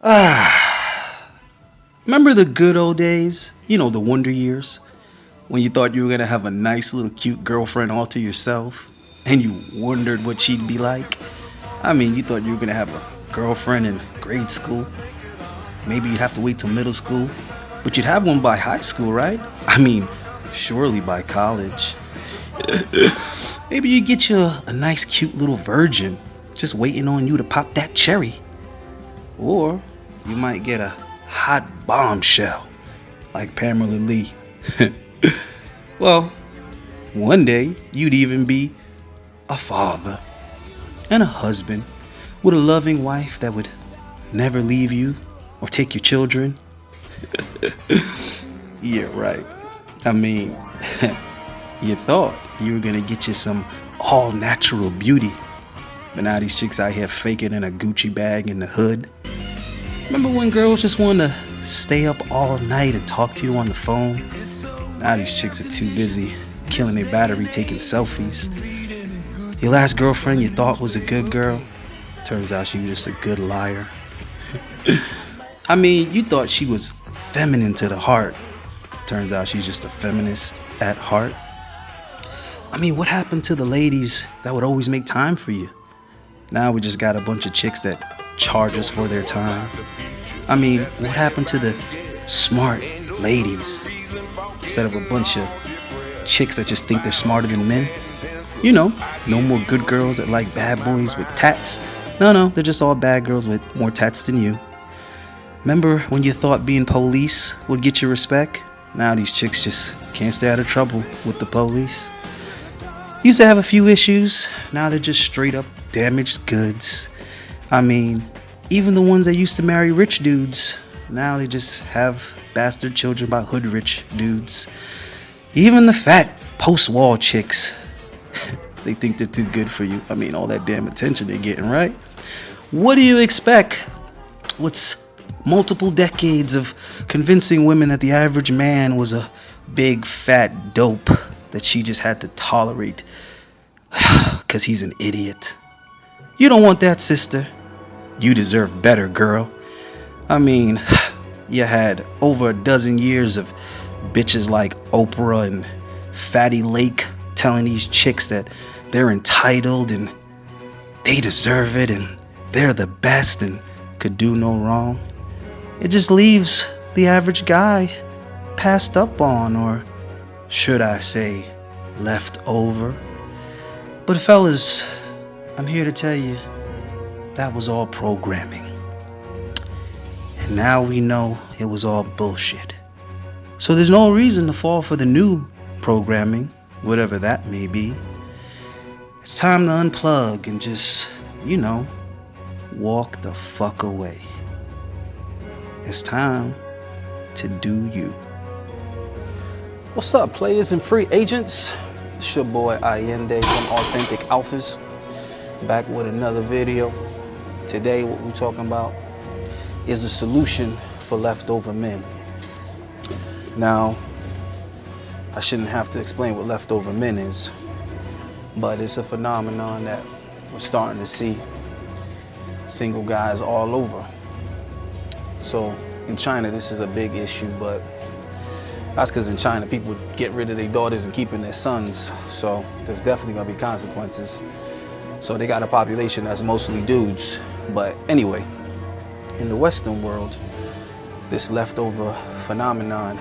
Remember the good old days? You know, the wonder years? When you thought you were gonna have a nice little cute girlfriend all to yourself and you wondered what she'd be like? I mean, you thought you were gonna have a girlfriend in grade school. Maybe you'd have to wait till middle school, but you'd have one by high school, right? I mean, surely by college. Maybe you get you a nice cute little virgin just waiting on you to pop that cherry. Or you might get a hot bombshell like Pamela Lee. Well, one day you'd even be a father and a husband with a loving wife that would never leave you or take your children. Yeah, right. I mean, you thought you were gonna get you some all natural beauty, but now these chicks out here faking in a Gucci bag in the hood. Remember when girls just wanted to stay up all night and talk to you on the phone? Now these chicks are too busy killing their battery taking selfies. Your last girlfriend you thought was a good girl, turns out she was just a good liar. I mean, you thought she was feminine to the heart, turns out she's just a feminist at heart. I mean, what happened to the ladies that would always make time for you? Now we just got a bunch of chicks that charge us for their time. I mean, what happened to the smart ladies instead of a bunch of chicks that just think they're smarter than men? You know, no more good girls that like bad boys with tats. No, they're just all bad girls with more tats than you. Remember when you thought being police would get you respect? Now these chicks just can't stay out of trouble with the police. Used to have a few issues, now they're just straight up damaged goods. I mean, even the ones that used to marry rich dudes, now they just have bastard children by hood rich dudes. Even the fat post-wall chicks, they think they're too good for you. I mean, all that damn attention they're getting, right? What do you expect? What's multiple decades of convincing women that the average man was a big fat dope that she just had to tolerate because he's an idiot? You don't want that, sister. You deserve better, girl. I mean, you had over a dozen years of bitches like Oprah and Fatty Lake telling these chicks that they're entitled and they deserve it and they're the best and could do no wrong. It just leaves the average guy passed up on, or should I say, left over. But fellas, I'm here to tell you that was all programming. And now we know it was all bullshit. So there's no reason to fall for the new programming, whatever that may be. It's time to unplug and just, walk the fuck away. It's time to do you. What's up, players and free agents? It's your boy Ayindei from Authentic Alphas, back with another video. Today what we're talking about is a solution for leftover men. Now, I shouldn't have to explain what leftover men is, but it's a phenomenon that we're starting to see single guys all over. So in China, this is a big issue, but that's because in China, people get rid of their daughters and keeping their sons. So there's definitely gonna be consequences. So they got a population that's mostly dudes. But anyway, in the Western world, this leftover phenomenon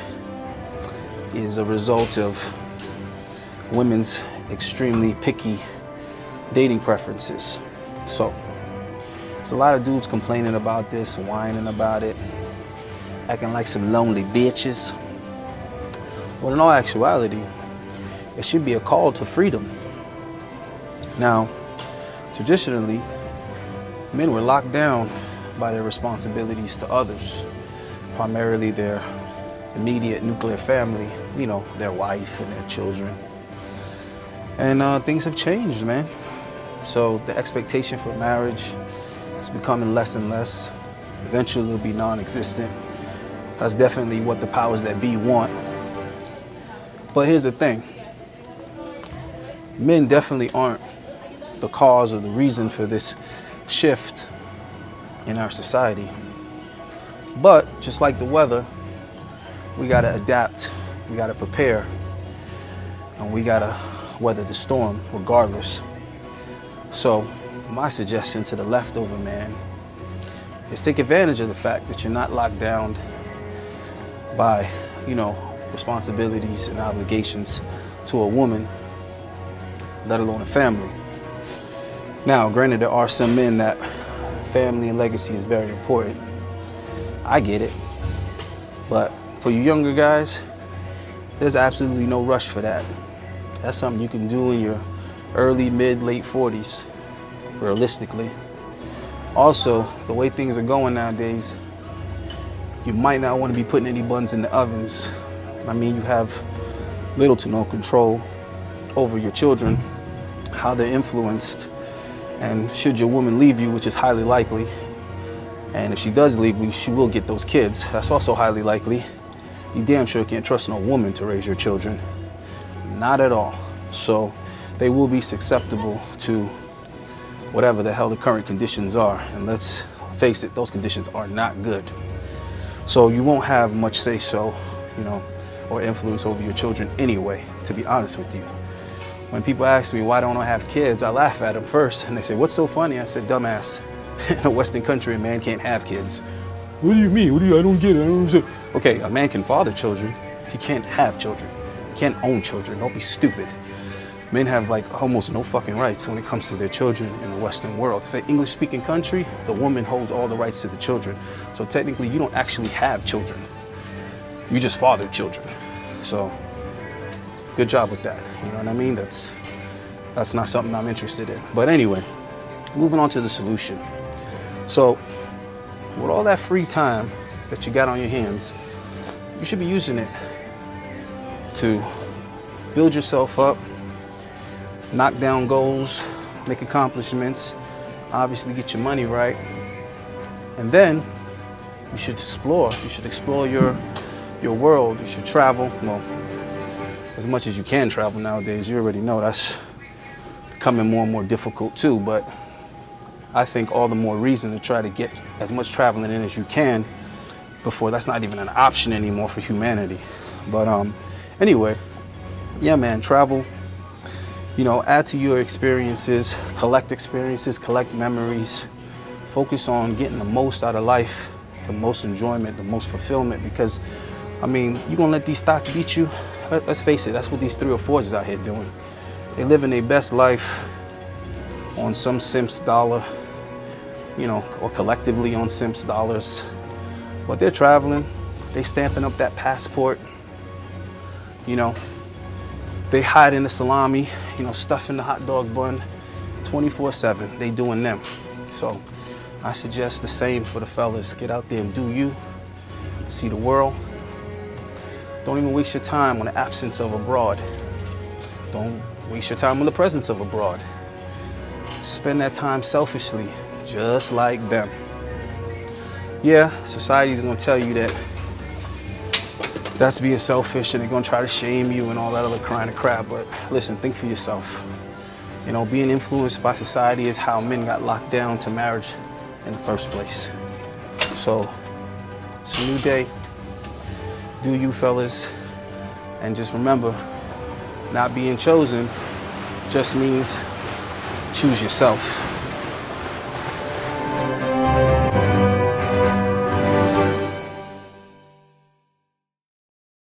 is a result of women's extremely picky dating preferences. So there's a lot of dudes complaining about this, whining about it, acting like some lonely bitches. Well, in all actuality, it should be a call to freedom. Now, traditionally, men were locked down by their responsibilities to others, primarily their immediate nuclear family, their wife and their children. And things have changed, man. So the expectation for marriage is becoming less and less. Eventually it'll be non-existent. That's definitely what the powers that be want. But here's the thing. Men definitely aren't the cause or the reason for this shift in our society. But just like the weather, we gotta adapt, we gotta prepare, and we gotta weather the storm regardless. So my suggestion to the leftover man is take advantage of the fact that you're not locked down by, responsibilities and obligations to a woman, let alone a family. Now, granted, there are some men that family and legacy is very important. I get it. But for you younger guys, there's absolutely no rush for that. That's something you can do in your early, mid, late 40s, realistically. Also, the way things are going nowadays, you might not want to be putting any buns in the ovens. I mean, you have little to no control over your children, how they're influenced, and should your woman leave you, which is highly likely, and if she does leave you, she will get those kids. That's also highly likely. You damn sure can't trust no woman to raise your children. Not at all. So they will be susceptible to whatever the hell the current conditions are. And let's face it, those conditions are not good. So you won't have much say so, or influence over your children anyway, to be honest with you. When people ask me why don't I have kids, I laugh at them first and they say, what's so funny? I said, dumbass, in a Western country, a man can't have kids. What do you mean? I don't get it. I don't understand. Okay, a man can father children. He can't have children. He can't own children. Don't be stupid. Men have almost no fucking rights when it comes to their children in the Western world. If an English-speaking country, the woman holds all the rights to the children. So technically, you don't actually have children. You just father children. So good job with that. You know what I mean? That's not something I'm interested in. But anyway, moving on to the solution. So with all that free time that you got on your hands, you should be using it to build yourself up, knock down goals, make accomplishments, obviously get your money right, and then you should explore. You should explore your world. You should travel. Well, as much as you can travel nowadays. You already know that's becoming more and more difficult too, but I think all the more reason to try to get as much traveling in as you can before that's not even an option anymore for humanity. But anyway, yeah, man, travel, add to your experiences, collect memories, focus on getting the most out of life, the most enjoyment, the most fulfillment, because you're gonna let these thoughts beat you. Let's face it, that's what these 3 or 4s is out here doing. They living their best life on some simp's dollar, or collectively on simp's dollars. But they're traveling, they stamping up that passport, they hiding the salami, stuffing the hot dog bun 24/7. They doing them. So I suggest the same for the fellas. Get out there and do you, see the world. Don't even waste your time on the absence of a broad. Don't waste your time on the presence of a broad. Spend that time selfishly, just like them. Yeah, society's gonna tell you that that's being selfish and they're gonna try to shame you and all that other kind of crap, but listen, think for yourself. Being influenced by society is how men got locked down to marriage in the first place. So, it's a new day. Do you, fellas, and just remember, not being chosen just means choose yourself.